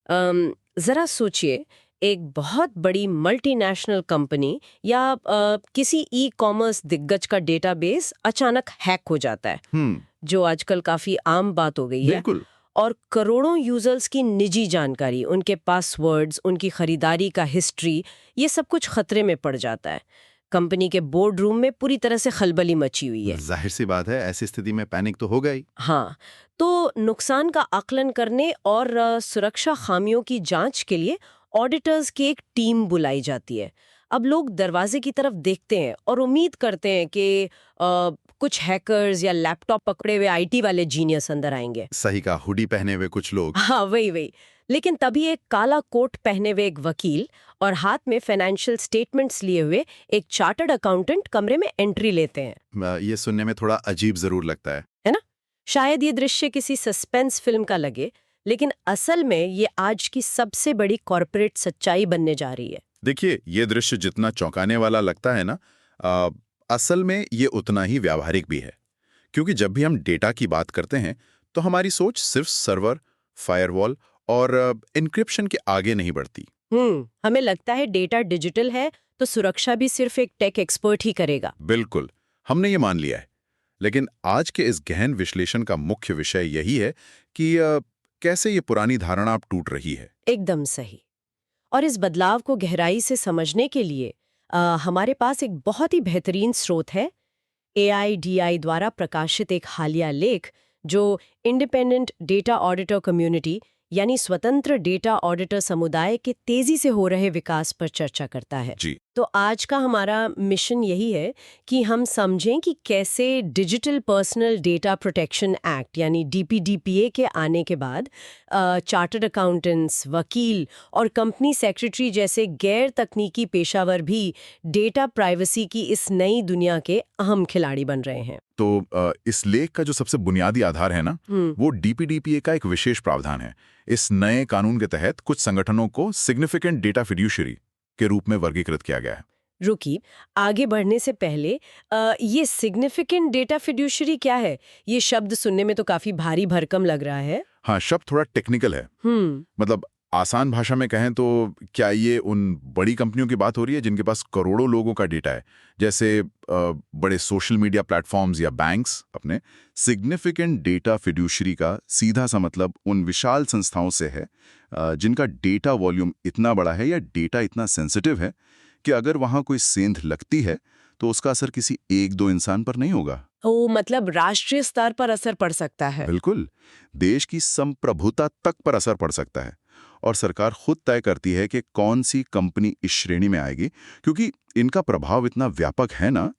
जरा सोचिए, एक बहुत बड़ी मल्टीनेशनल कंपनी या किसी ई कॉमर्स दिग्गज का डेटाबेस अचानक हैक हो जाता है, जो आजकल काफी आम बात हो गई है। बिल्कुल। और करोड़ों यूजर्स की निजी जानकारी, उनके पासवर्ड्स, उनकी खरीदारी का हिस्ट्री, ये सब कुछ खतरे में पड़ जाता है। कंपनी के बोर्ड रूम में पूरी तरह से खलबली मची हुई है। जाहिर सी बात है, ऐसी स्थिति में पैनिक तो होगा ही। हाँ, तो नुकसान का आकलन करने और सुरक्षा खामियों की जांच के लिए ऑडिटर्स की एक टीम बुलाई जाती है। अब लोग दरवाजे की तरफ देखते हैं और उम्मीद करते हैं कि कुछ हैकर्स या लैपटॉप पकड़े हुए आईटी वाले जीनियस अंदर आएंगे। सही कहा, हुडी पहने हुए कुछ लोग। हाँ, वही वही। लेकिन तभी एक काला कोट पहने हुए एक वकील और हाथ में फाइनेंशियल स्टेटमेंट्स लिए हुए एक चार्टर्ड अकाउंटेंट कमरे में एंट्री लेते हैं। ये सुनने में थोड़ा अजीब जरूर लगता है ना? शायद ये दृश्य किसी सस्पेंस फिल्म का लगे, लेकिन असल में ये आज की सबसे बड़ी कॉर्पोरेट सच्चाई बनने जा रही है। देखिए, ये दृश्य जितना चौंकाने वाला लगता है ना, असल में ये उतना ही व्यावहारिक भी है। क्योंकि जब भी हम डेटा की बात करते हैं तो हमारी सोच सिर्फ सर्वर, फायरवॉल और एन्क्रिप्शन के आगे नहीं बढ़ती। हमें लगता है डेटा डिजिटल है तो सुरक्षा भी सिर्फ एक टेक एक्सपर्ट ही करेगा। बिल्कुल, हमने ये मान लिया है। लेकिन आज के इस गहन विश्लेषण का मुख्य विषय यही है कि कैसे ये पुरानी धारणा अब टूट रही है। एकदम सही। और इस बदलाव को गहराई से समझने के लिए हमारे पास एक बहुत ही बेहतरीन स्रोत है। AIDI द्वारा प्रकाशित एक हालिया लेख जो इंडिपेंडेंट डेटा ऑडिटर कम्युनिटी यानी स्वतंत्र डेटा ऑडिटर समुदाय के तेजी से हो रहे विकास पर चर्चा करता है। जी। तो आज का हमारा मिशन यही है कि हम समझें कि कैसे digital personal data protection act यानी DPDPA के आने के बाद चार्टर्ड अकाउंटेंट्स, वकील और कंपनी सेक्रेटरी जैसे गैर तकनीकी पेशावर भी डेटा प्राइवेसी की इस नई दुनिया के अहम खिलाड़ी बन रहे हैं। तो इस लेख का जो सबसे बुनियादी आधार है ना, वो DPDPA का एक विशेष प्रावधान है। इस नए कानून के तहत कुछ संगठनों को सिग्निफिकेंट डेटा फिड्यूशरी के रूप में वर्गीकृत किया गया है। रुकी, आगे बढ़ने से पहले ये सिग्निफिकेंट डेटा फिड्यूशरी क्या है? ये शब्द सुनने में तो काफी भारी भरकम लग रहा है। हाँ, शब्द थोड़ा टेक्निकल है। मतलब आसान भाषा में कहें तो क्या ये उन बड़ी कंपनियों की बात हो रही है जिनके पास करोड़ों लोगों का डेटा है, जैसे बड़े सोशल मीडिया प्लेटफॉर्म्स या बैंक्स? अपने सिग्निफिकेंट डेटा फिड्यूशरी का सीधा सा मतलब उन विशाल संस्थाओं से है जिनका डेटा वॉल्यूम इतना बड़ा है या डेटा इतना सेंसिटिव है कि अगर वहां कोई सेंध लगती है तो उसका असर किसी एक दो इंसान पर नहीं होगा। ओ, मतलब राष्ट्रीय स्तर पर असर पड़ सकता है। बिल्कुल, देश की संप्रभुता तक पर असर पड़ सकता है। और सरकार खुद तय करती है कि कौन सी कंपनी इस श्रेणी में आएगी, क्योंकि इनका प्रभाव इतना व्यापक है ना,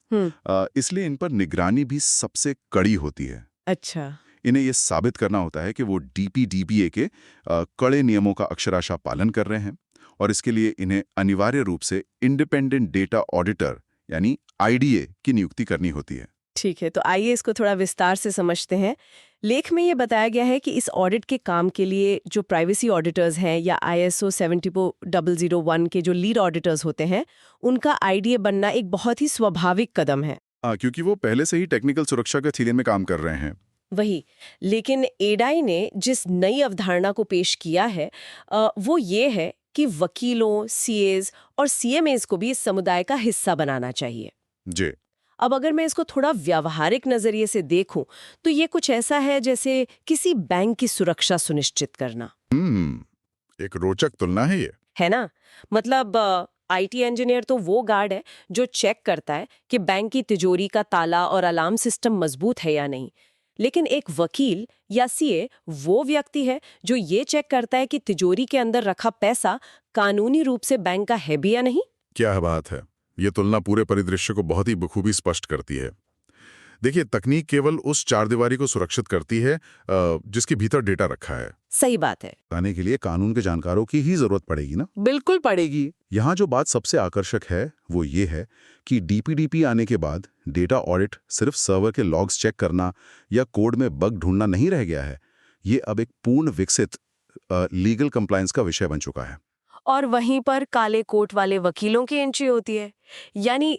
इसलिए इन पर निगरानी भी सबसे कड़ी होती है। अच्छा। इन्हें यह साबित करना होता है कि वो DPDPA के कड़े नियमों का अक्षरशः पालन कर रहे हैं, और इसके लिए इन्हें अनिवार्य रूप से इंडिपेंडेंट डेटा ऑडिटर यानी IDA की नियुक्ति करनी होती है। ठीक है, तो आइए इसको थोड़ा विस्तार से समझते हैं। लेख में ये बताया गया है कि इस ऑडिट के काम के लिए जो प्राइवेसी ऑडिटर्स हैं या ISO 70001 के जो लीड ऑडिटर्स होते हैं, उनका IDA बनना एक बहुत ही स्वाभाविक कदम है। क्योंकि वो पहले से ही टेक्निकल सुरक्षा के थीले में काम कर रहे हैं। वही, लेकिन AIDI ने जिस नई अवधारणा को पेश किया है वो ये है कि वकीलों, CAs और CMAs को भी इस समुदाय का हिस्सा बनाना चाहिए। जी। अब अगर मैं इसको थोड़ा व्यावहारिक नजरिए से देखूं तो ये कुछ ऐसा है जैसे किसी बैंक की सुरक्षा सुनिश्चित करना। एक रोचक तुलना है ये। है ना? मतलब IT इंजीनियर तो वो गार्ड है जो चेक करता है कि बैंक की तिजोरी का ताला और अलार्म सिस्टम मजबूत है या नहीं। लेकिन एक वकील या CA वो व्यक्ति है जो ये चेक करता है कि तिजोरी के अंदर रखा पैसा कानूनी रूप से बैंक का है भी या नहीं। क्या बात है! ये तुलना पूरे परिदृश्य को बहुत ही बखूबी स्पष्ट करती है। देखिए, तकनीक केवल उस चारदीवारी को सुरक्षित करती है जिसके भीतर डेटा रखा है। सही बात है। बताने के लिए कानून के जानकारों की ही जरूरत पड़ेगी ना? बिल्कुल पड़ेगी। यहाँ जो बात सबसे आकर्षक है वो ये है कि DPDP आने के बाद डेटा ऑडिट सिर्फ सर्वर के लॉग्स चेक करना या कोड में बग ढूंढना नहीं रह गया है। ये अब एक पूर्ण विकसित लीगल कंप्लायंस का विषय बन चुका है। और वहीं पर काले कोट वाले वकीलों की एंट्री होती है। यानी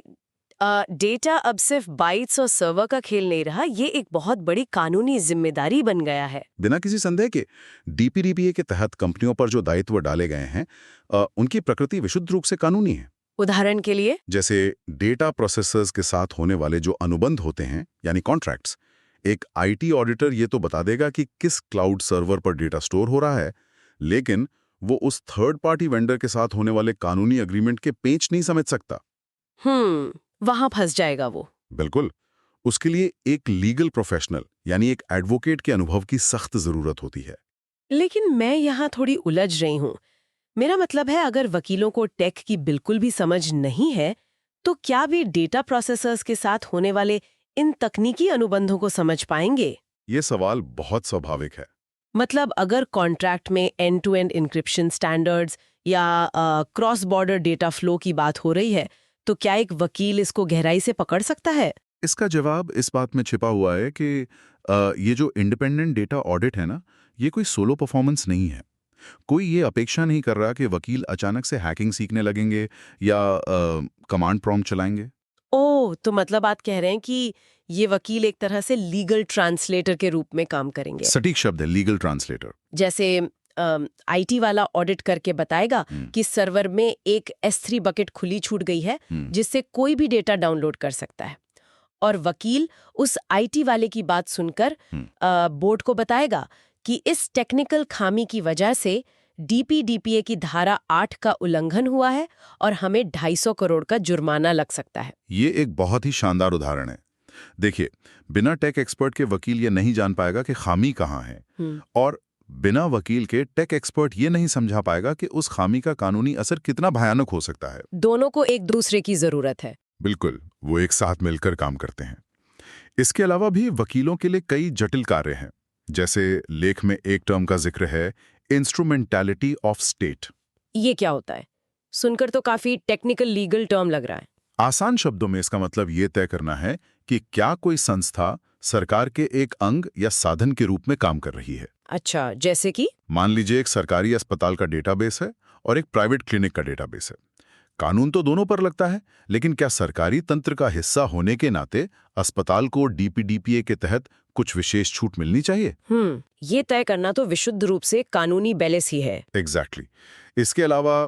डेटा अब सिर्फ बाइट्स और सर्वर का खेल नहीं रहा, ये एक बहुत बड़ी कानूनी जिम्मेदारी बन गया है। बिना किसी संदेह के डीपीडीपीए के तहत कंपनियों पर जो दायित्व डाले गए हैं उनकी प्रकृति विशुद्ध रूप से कानूनी है। उदाहरण के लिए जैसे डेटा प्रोसेसर्स के साथ होने वाले जो अनुबंध होते हैं यानी कॉन्ट्रैक्ट्स, एक आईटी ऑडिटर ये तो बता देगा कि किस क्लाउड सर्वर पर डेटा स्टोर हो रहा है, लेकिन वो उस थर्ड पार्टी वेंडर के साथ होने वाले कानूनी एग्रीमेंट के पेंच नहीं समझ सकता। वहां फंस जाएगा वो। बिल्कुल। उसके लिए एक लीगल प्रोफेशनल यानी एक एडवोकेट के अनुभव की सख्त जरूरत होती है। लेकिन मैं यहाँ थोड़ी उलझ रही हूँ। मेरा मतलब है, अगर वकीलों को टेक की बिल्कुल भी समझ नहीं है, तो क्या वे डेटा प्रोसेसर्स के साथ होने वाले इन तकनीकी अनुबंधों को समझ पाएंगे? ये सवाल बहुत स्वाभाविक है। मतलब अगर कॉन्ट्रैक्ट में end to end encryption standards या क्रॉस बॉर्डर डेटा फ्लो की बात हो रही है, तो क्या एक वकील इसको गहराई से पकड़ सकता है? इसका जवाब इस बात में छिपा हुआ है कि ये जो इंडिपेंडेंट डेटा ऑडिट है ना, ये कोई सोलो परफॉर्मेंस नहीं है। कोई ये अपेक्षा नहीं कर रहा कि वकील अचानक से हैकिंग सीखने लगेंगे या कमांड प्रॉम्प्ट चलाएंगे। ओह, तो मतलब आप कह रहे हैं कि ये वकील एक तरह से लीगल ट्रांसलेटर के रूप में काम करेंगे। सटीक शब्द है, लीगल ट्रांसलेटर। जैसे आईटी वाला ऑडिट करके बताएगा कि सर्वर में एक S3 बकेट खुली छूट गई है, जिससे कोई भी डेटा डाउनलोड कर सकता है, और वकील उस आईटी वाले की बात सुनकर बोर्ड को बताएगा कि इस टेक्निकल खामी की वजह से डीपीडीपीए की धारा 8 का उल्लंघन हुआ है और हमें 250 करोड़ का जुर्माना लग सकता है। ये एक बहुत ही शानदार उदाहरण है। देखिए, बिना टेक एक्सपर्ट के वकील ये नहीं जान पाएगा कि खामी कहाँ है, और बिना वकील के टेक एक्सपर्ट ये नहीं समझा पाएगा कि उस खामी का कानूनी असर कितना भयानक हो सकता है। दोनों को एक दूसरे की जरूरत है। बिल्कुल, वो एक साथ मिलकर काम करते हैं। इसके अलावा भी वकीलों के लिए कई जटिल कार्य हैं। जैसे लेख में एक टर्म का जिक्र है, इंस्ट्रूमेंटैलिटी ऑफ स्टेट। ये क्या होता है? सुनकर तो काफी टेक्निकल लीगल टर्म लग रहा है। आसान शब्दों में इसका मतलब ये तय करना है कि क्या कोई संस्था सरकार के एक अंग या साधन के रूप में काम कर रही है। अच्छा, जैसे कि मान लीजिए एक सरकारी अस्पताल का डेटाबेस है और एक प्राइवेट क्लिनिक का डेटाबेस है। कानून तो दोनों पर लगता है, लेकिन क्या सरकारी तंत्र का हिस्सा होने के नाते अस्पताल को डीपीडीपीए के तहत कुछ विशेष छूट मिलनी चाहिए? ये तय करना तो विशुद्ध रूप से कानूनी बैलेंस ही है। एग्जैक्टली। इसके अलावा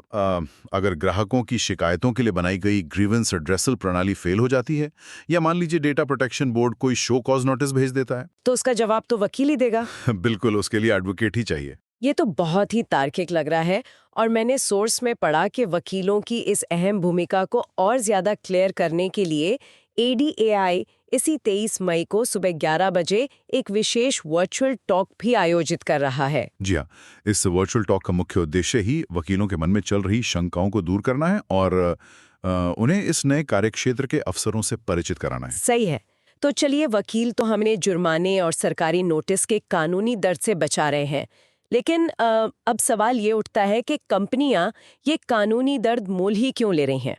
अगर ग्राहकों की शिकायतों के लिए बनाई गई ग्रीवेंस एड्रेसल प्रणाली फेल हो जाती है, या मान लीजिए डेटा प्रोटेक्शन बोर्ड कोई शो कॉज नोटिस भेज देता है, तो उसका जवाब तो वकील ही देगा। बिल्कुल, उसके लिए एडवोकेट ही चाहिए। ये तो बहुत ही तार्किक लग रहा है, और मैंने सोर्स में पढ़ा कि वकीलों की इस अहम भूमिका को और ज्यादा क्लियर करने के लिए ADAI इसी 23 मई को सुबह 11 बजे एक विशेष वर्चुअल टॉक भी आयोजित कर रहा है। जी हाँ, इस वर्चुअल टॉक का मुख्य उद्देश्य ही वकीलों के मन में चल रही शंकाओं को दूर करना है और उन्हें इस नए कार्यक्षेत्र के अवसरों से परिचित कराना है। सही है। तो चलिए, वकील तो हमने जुर्माने और सरकारी नोटिस के कानूनी दर्द से बचा रहे हैं, लेकिन अब सवाल ये उठता है कि कंपनियां ये कानूनी दर्द मोल ही क्यों ले रही हैं?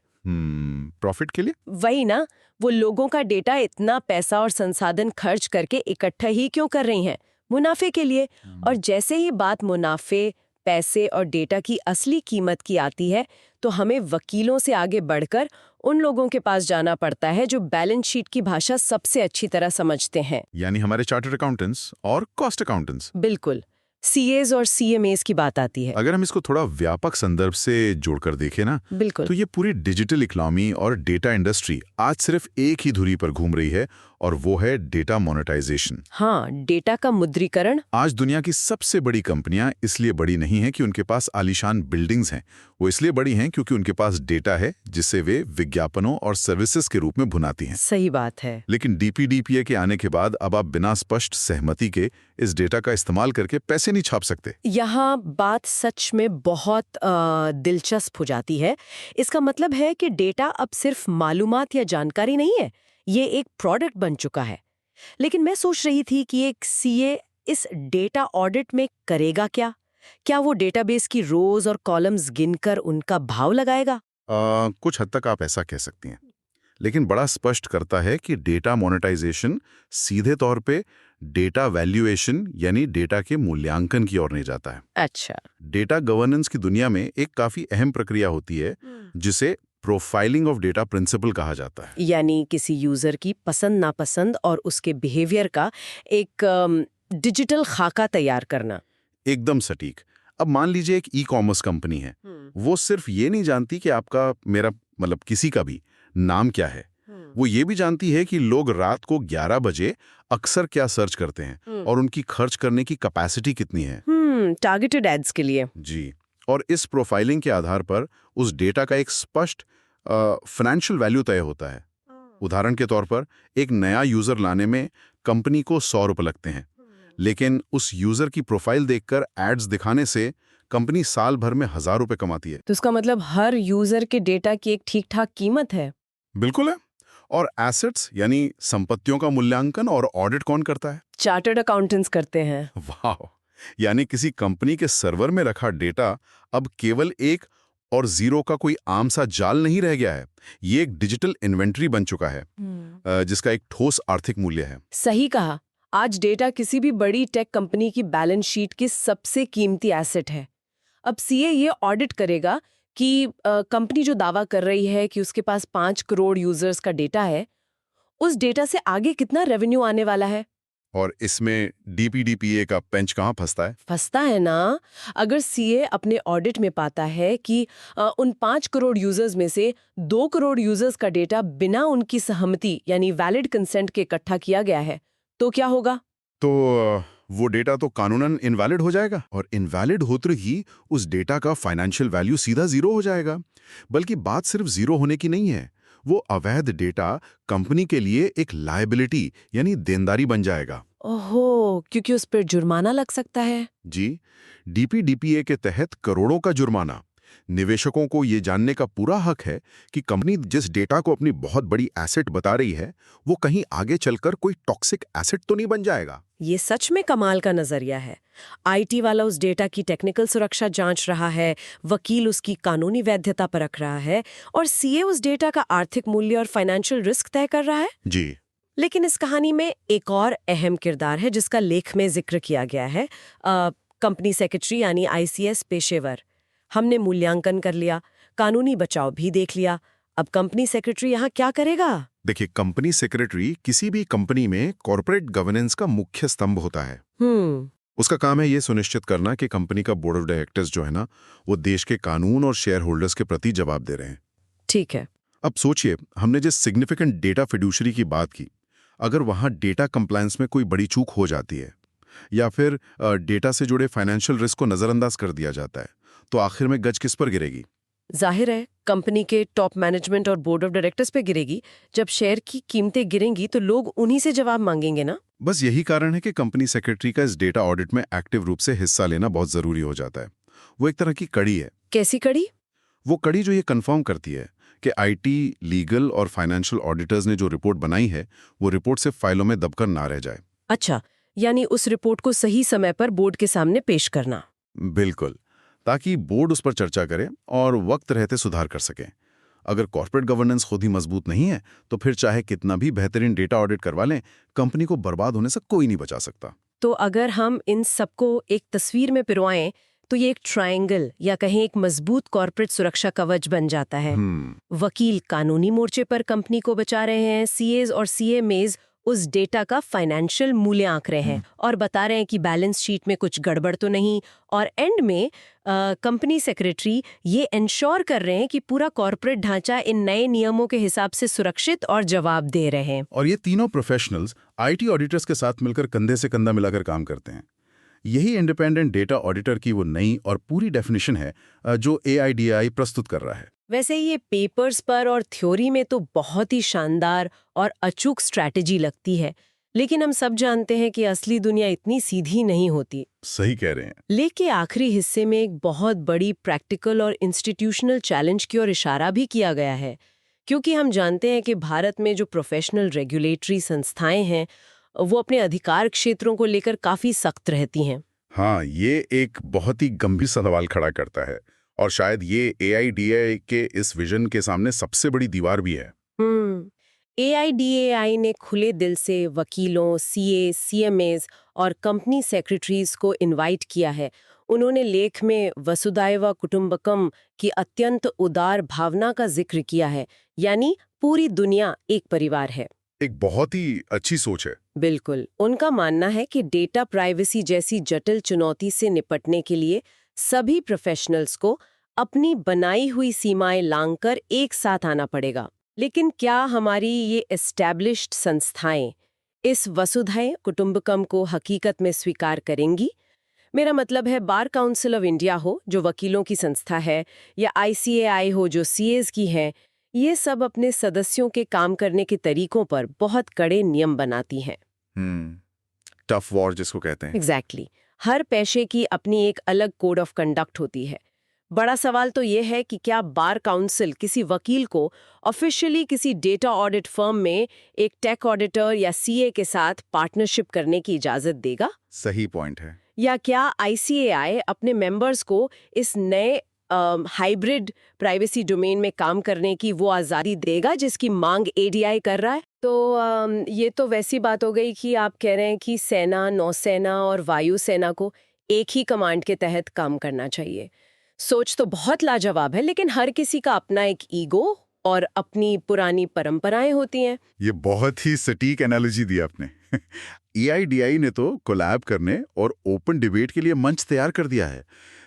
प्रॉफिट के लिए? वही ना, वो लोगों का डेटा इतना पैसा और संसाधन खर्च करके इकट्ठा ही क्यों कर रही हैं? मुनाफे के लिए। और जैसे ही बात मुनाफे, पैसे और डेटा की असली कीमत की आती है, तो हमें वकीलों से आगे बढ़कर उन लोगों के पास जाना पड़ता है जो बैलेंस शीट की भाषा सबसे अच्छी तरह समझते हैं। यानी हमारे चार्टर्ड अकाउंटेंट्स और कॉस्ट अकाउंटेंट्स। बिल्कुल, CAs और CMAs की बात आती है। अगर हम इसको थोड़ा व्यापक संदर्भ से जोड़कर देखें ना, बिल्कुल, तो ये पूरी डिजिटल इकोनॉमी और डेटा इंडस्ट्री आज सिर्फ एक ही धुरी पर घूम रही है, और वो है डेटा मोनेटाइजेशन। हाँ, डेटा का मुद्रीकरण। आज दुनिया की सबसे बड़ी कंपनियां इसलिए बड़ी नहीं हैं कि उनके पास आलीशान बिल्डिंग्स हैं, वो इसलिए बड़ी हैं क्योंकि उनके पास डेटा है जिसे वे विज्ञापनों और सर्विसेज के रूप में भुनाती हैं। सही बात है। लेकिन डीपीडीपीए के आने के बाद अब आप बिना स्पष्ट सहमति के इस डेटा का इस्तेमाल करके पैसे नहीं छाप सकते। यहाँ बात सच में बहुत दिलचस्प हो जाती है। इसका मतलब है कि डेटा अब सिर्फ मालूमात या जानकारी नहीं है, ये एक प्रोडक्ट बन चुका है। लेकिन मैं सोच रही थी कि एक CA इस डेटा ऑडिट में करेगा क्या? क्या वो डेटाबेस की रोज और कॉलम्स गिनकर उनका भाव लगाएगा? कुछ हद तक आप ऐसा कह सकती हैं, लेकिन बड़ा स्पष्ट करता है कि डेटा मोनेटाइजेशन सीधे तौर पे डेटा वैल्यूएशन यानी डेटा के मूल्यांकन की ओर नहीं जाता है। अच्छा। डेटा गवर्नेंस की दुनिया में एक काफी अहम प्रक्रिया होती है जिसे प्रोफाइलिंग ऑफ डेटा प्रिंसिपल कहा जाता है। यानी किसी यूजर की पसंद नापसंद और उसके बिहेवियर का एक डिजिटल खाका तैयार करना। एकदम सटीक। अब मान लीजिए एक ई-कॉमर्स कंपनी है, वो सिर्फ ये नहीं जानती कि आपका, मेरा मतलब किसी का भी नाम क्या है, वो ये भी जानती है कि लोग रात को 11 बजे अक्सर क्या सर्च करते हैं और उनकी खर्च करने की कैपेसिटी कितनी है। टारगेटेड एड्स के लिए। जी। और इस प्रोफाइलिंग के आधार पर उस डेटा का एक स्पष्ट फाइनेंशियल वैल्यू तय होता है। उदाहरण के तौर पर एक नया यूजर लाने में कंपनी को 100 रुपये लगते हैं, लेकिन उस यूजर की प्रोफाइल देखकर एड्स दिखाने से कंपनी साल भर में 1000 रुपये कमाती है। तो इसका मतलब हर यूजर के डेटा की एक ठीक ठाक कीमत है। बिल्कुल है। और एसेट्स यानी संपत्तियों का मूल्यांकन और ऑडिट कौन करता है? चार्टर्ड अकाउंटेंट्स करते हैं। वाह! यानी किसी कंपनी के सर्वर में रखा डेटा अब केवल 1 और 0 का कोई आम सा जाल नहीं रह गया है। ये एक डिजिटल इन्वेंट्री बन चुका है, जिसका एक ठोस आर्थिक मूल्य है। सही कहा। आज डेटा किसी भी बड़ी टेक कंपनी की बैलेंस शीट की सबसे कीमती एसेट है। अब सीए ये ऑडिट करेगा कि कंपनी जो दावा कर रही है कि उसके पास 5 करोड़ यूजर्स का डेटा है, उस डेटा से आगे कितना रेवेन्यू आने वाला है। और इसमें डीपीडीपीए का पेंच कहाँ फंसता है? फंसता है ना। अगर सीए अपने ऑडिट में पाता है कि उन 5 करोड़ यूजर्स में से 2 करोड़ यूजर्स का डेटा बिना उनकी सहमति यानी वैलिड कंसेंट के इकट्ठा किया गया है, तो क्या होगा? तो वो डेटा तो कानूनन इनवैलिड हो जाएगा, और इनवैलिड होते ही उस डेटा का फाइनेंशियल वैल्यू सीधा 0 हो जाएगा। बल्कि बात सिर्फ 0 होने की नहीं है, वो अवैध डेटा कंपनी के लिए एक लायबिलिटी यानी देनदारी बन जाएगा। ओहो, क्योंकि उस पर जुर्माना लग सकता है। जी, डीपीडीपीए के तहत करोड़ों का जुर्माना। निवेशकों को ये जानने का पूरा हक है कि कंपनी जिस डेटा को अपनी बहुत बड़ी एसेट बता रही है, वो कहीं आगे चलकर कोई टॉक्सिक एसेट तो नहीं बन जाएगा। ये सच में कमाल का नजरिया है। आईटी वाला उस डेटा की टेक्निकल सुरक्षा जांच रहा है, वकील उसकी कानूनी वैधता परख रहा है, और सीए उस डेटा का आर्थिक मूल्य और फाइनेंशियल रिस्क तय कर रहा है। जी। लेकिन इस कहानी में एक और अहम किरदार है जिसका लेख में जिक्र किया गया है, कंपनी सेक्रेटरी यानी आईसीएस पेशेवर। हमने मूल्यांकन कर लिया, कानूनी बचाव भी देख लिया, अब कंपनी सेक्रेटरी यहाँ क्या करेगा? देखिए, कंपनी सेक्रेटरी किसी भी कंपनी में कॉर्पोरेट गवर्नेंस का मुख्य स्तंभ होता है। उसका काम है ये सुनिश्चित करना कि कंपनी का बोर्ड ऑफ डायरेक्टर्स जो है ना, वो देश के कानून और शेयर होल्डर्स के प्रति जवाब दे रहे हैं। ठीक है। अब सोचिए, हमने जिस सिग्निफिकेंट डेटा फिड्यूशरी की बात की, अगर वहां डेटा कंप्लायंस में कोई बड़ी चूक हो जाती है या फिर डेटा से जुड़े फाइनेंशियल रिस्क को नजरअंदाज कर दिया जाता है, तो आखिर में गज किस पर गिरेगी? जाहिर है कंपनी के टॉप मैनेजमेंट और बोर्ड ऑफ डायरेक्टर्स पे गिरेगी। जब शेयर की कीमतें गिरेंगी तो लोग उन्हीं से जवाब मांगेंगे ना। बस यही कारण है कि कंपनी सेक्रेटरी का इस डेटा ऑडिट में एक्टिव रूप से हिस्सा लेना बहुत जरूरी हो जाता है। वो एक तरह की कड़ी है। कैसी कड़ी? वो कड़ी जो ये कंफर्म करती है कि आईटी, लीगल और फाइनेंशियल ऑडिटर्स ने जो रिपोर्ट बनाई है, वो रिपोर्ट सिर्फ फाइलों में दबकर ना रह जाए। अच्छा, यानी उस रिपोर्ट को सही समय पर बोर्ड के सामने पेश करना। बिल्कुल, ताकि बोर्ड उस पर चर्चा करे और वक्त रहते सुधार कर सके। अगर कॉर्पोरेट गवर्नेंस खुद ही मजबूत नहीं है, तो फिर चाहे कितना भी बेहतरीन डेटा ऑडिट करवा लें, कंपनी को बर्बाद होने से कोई नहीं बचा सकता। तो अगर हम इन सबको एक तस्वीर में पिरोएं, तो ये एक ट्रायंगल या कहें एक मजबूत कॉर्पोरेट सुरक्षा कवच बन जाता है। वकील कानूनी मोर्चे पर कंपनी को बचा रहे हैं, सीएज और सीएमएज उस डेटा का फाइनेंशियल मूल्य आंक रहे हैं और बता रहे हैं कि बैलेंस शीट में कुछ गड़बड़ तो नहीं, और एंड में कंपनी सेक्रेटरी ये इंश्योर कर रहे हैं कि पूरा कॉर्पोरेट ढांचा इन नए नियमों के हिसाब से सुरक्षित और जवाब दे रहे हैं। और ये तीनों प्रोफेशनल्स आईटी ऑडिटर्स के साथ मिलकर कंधे से कंधा मिलाकर काम करते हैं। यही इंडिपेंडेंट डेटा ऑडिटर की वो नई और पूरी डेफिनेशन है जो एआईडीआई प्रस्तुत कर रहा है। वैसे ये पेपर्स पर और थ्योरी में तो बहुत ही शानदार और अचूक स्ट्रैटेजी लगती है, लेकिन हम सब जानते हैं कि असली दुनिया इतनी सीधी नहीं होती। सही कह रहे हैं। लेकिन आखिरी हिस्से में एक बहुत बड़ी प्रैक्टिकल और इंस्टीट्यूशनल चैलेंज की ओर इशारा भी किया गया है, क्योंकि हम जानते हैं कि भारत में जो प्रोफेशनल रेगुलेटरी संस्थाएं हैं, वो अपने अधिकार क्षेत्रों को लेकर काफी सख्त रहती हैं। हाँ, ये एक बहुत ही गंभीर सवाल खड़ा करता है, और शायद ये एआईडीआई के इस विजन के सामने सबसे बड़ी दीवार भी है। एआईडीएआई ने खुले दिल से वकीलों, सीए, सीएमएस और कंपनी सेक्रेटरीज को इनवाइट किया है। उन्होंने लेख में वसुधैव कुटुंबकम की अत्यंत उदार भावना का जिक्र किया है, यानी पूरी दुनिया एक परिवार है। एक बहुत ही अच्छी सोच है। बिल्कुल। उनका मानना है कि डेटा प्राइवेसी जैसी जटिल चुनौती से निपटने के लिए सभी प्रोफेशनल्स को अपनी बनाई हुई सीमाएं लांघकर एक साथ आना पड़ेगा। लेकिन क्या हमारी ये एस्टैब्लिश्ड संस्थाएं इस वसुधैव कुटुंबकम को हकीकत में स्वीकार करेंगी? मेरा मतलब है बार काउंसिल ऑफ इंडिया हो, जो वकीलों की संस्था है, या ICAI हो, जो CAs की है, ये सब अपने सदस्यों के काम करने के तरीकों पर बहुत कड़े नियम बनाती हैं। टफ वॉर जिसको कहते हैं। एग्जैक्टली। हर पेशे की अपनी एक अलग कोड ऑफ कंडक्ट होती है। बड़ा सवाल तो ये है कि क्या बार काउंसिल किसी वकील को ऑफिशियली किसी डेटा ऑडिट फर्म में एक टेक ऑडिटर या CA के साथ पार्टनरशिप करने की इजाजत देगा? सही पॉइंट है। या क्या ICAI अपने मेंबर्स को इस नए हाइब्रिड प्राइवेसी डोमेन में काम करने की वो आज़ादी देगा जिसकी मांग ADI कर रहा है? तो ये तो वैसी बात हो गई कि आप कह रहे हैं कि सेना, नौसेना और वायुसेना को एक ही कमांड के तहत काम करना चाहिए। सोच तो बहुत लाजवाब है, लेकिन हर किसी का अपना एक ईगो और अपनी पुरानी परंपराएं होती हैं। ये बहुत ही सटीक एनालॉजी दी आपने। EIDI ने तो कोलैब करने और ओपन डिबेट के लिए मंच तैयार कर दिया है,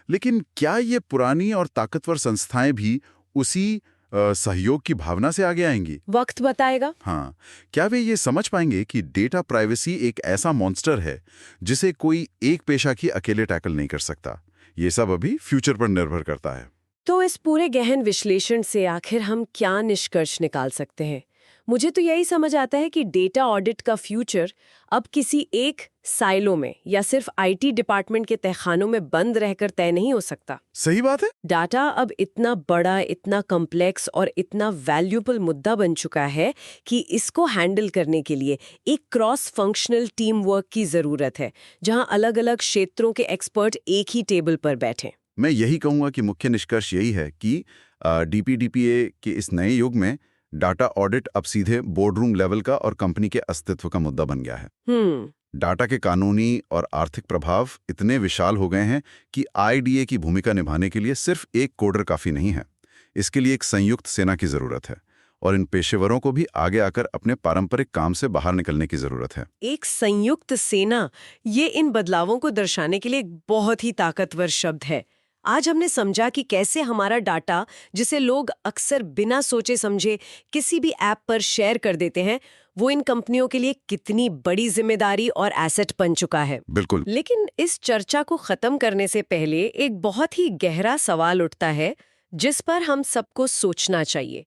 लेकिन क्या ये पुरानी और ताकतवर संस्थाएं भी उसी सहयोग की भावना से आगे आएंगी? वक्त बताएगा। हाँ, क्या वे ये समझ पाएंगे कि डेटा प्राइवेसी एक ऐसा मॉन्स्टर है जिसे कोई एक पेशा की अकेले टैकल नहीं कर सकता? ये सब अभी फ्यूचर पर निर्भर करता है। तो इस पूरे गहन विश्लेषण से आखिर हम क्या निष्कर्ष निकाल सकते हैं? मुझे तो यही समझ आता है कि डेटा ऑडिट का फ्यूचर अब किसी एक साइलो में या सिर्फ IT डिपार्टमेंट के तहखानों में बंद रहकर तय नहीं हो सकता। सही बात है। डाटा अब इतना बड़ा, इतना कॉम्प्लेक्स और इतना वैल्यूएबल मुद्दा बन चुका है कि इसको हैंडल करने के लिए एक क्रॉस फंक्शनल टीम वर्क की जरूरत है, जहां अलग-अलग क्षेत्रों के एक्सपर्ट एक ही टेबल पर बैठें। मैं यही कहूंगा कि मुख्य निष्कर्ष यही है कि DPDPA के इस नए युग में डाटा ऑडिट अब सीधे बोर्डरूम लेवल का और कंपनी के अस्तित्व का मुद्दा बन गया है। डाटा के कानूनी और आर्थिक प्रभाव इतने विशाल हो गए हैं कि IDA की भूमिका निभाने के लिए सिर्फ एक कोडर काफी नहीं है। इसके लिए एक संयुक्त सेना की जरूरत है और इन पेशेवरों को भी आगे आकर अपने पारंपरिक काम से बाहर निकलने की जरूरत है। एक संयुक्त सेना, ये इन बदलावों को दर्शाने के लिए एक बहुत ही ताकतवर शब्द है। आज हमने समझा कि कैसे हमारा डाटा, जिसे लोग अक्सर बिना सोचे समझे किसी भी ऐप पर शेयर कर देते हैं, वो इन कंपनियों के लिए कितनी बड़ी जिम्मेदारी और एसेट बन चुका है। बिल्कुल। लेकिन इस चर्चा को खत्म करने से पहले एक बहुत ही गहरा सवाल उठता है जिस पर हम सबको सोचना चाहिए।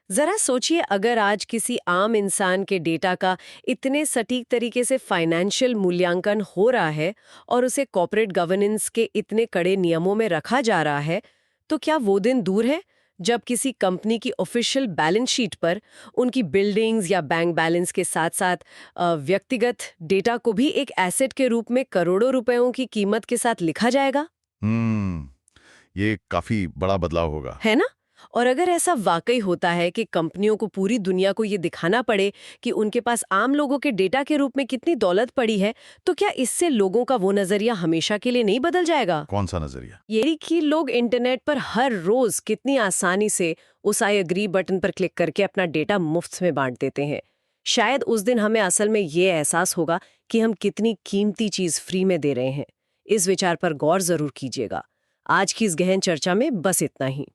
जरा सोचिए, अगर आज किसी आम इंसान के डेटा का इतने सटीक तरीके से फाइनेंशियल मूल्यांकन हो रहा है और उसे कॉर्पोरेट गवर्नेंस के इतने कड़े नियमों में रखा जा रहा है, तो क्या वो दिन दूर है जब किसी कंपनी की ऑफिशियल बैलेंस शीट पर उनकी बिल्डिंग्स या बैंक बैलेंस के साथ साथ व्यक्तिगत डेटा को भी एक एसेट के रूप में करोड़ों रुपयों की कीमत के साथ लिखा जाएगा? ये काफी बड़ा बदलाव होगा, है ना? और अगर ऐसा वाकई होता है कि कंपनियों को पूरी दुनिया को ये दिखाना पड़े कि उनके पास आम लोगों के डेटा के रूप में कितनी दौलत पड़ी है, तो क्या इससे लोगों का वो नजरिया हमेशा के लिए नहीं बदल जाएगा? कौन सा नजरिया? यही कि लोग इंटरनेट पर हर रोज कितनी आसानी से उस आई एग्री बटन पर क्लिक करके अपना डेटा मुफ्त में बांट देते हैं। शायद उस दिन हमें असल में ये एहसास होगा कि हम कितनी कीमती चीज फ्री में दे रहे हैं। इस विचार पर गौर जरूर कीजिएगा। आज की इस गहन चर्चा में बस इतना ही।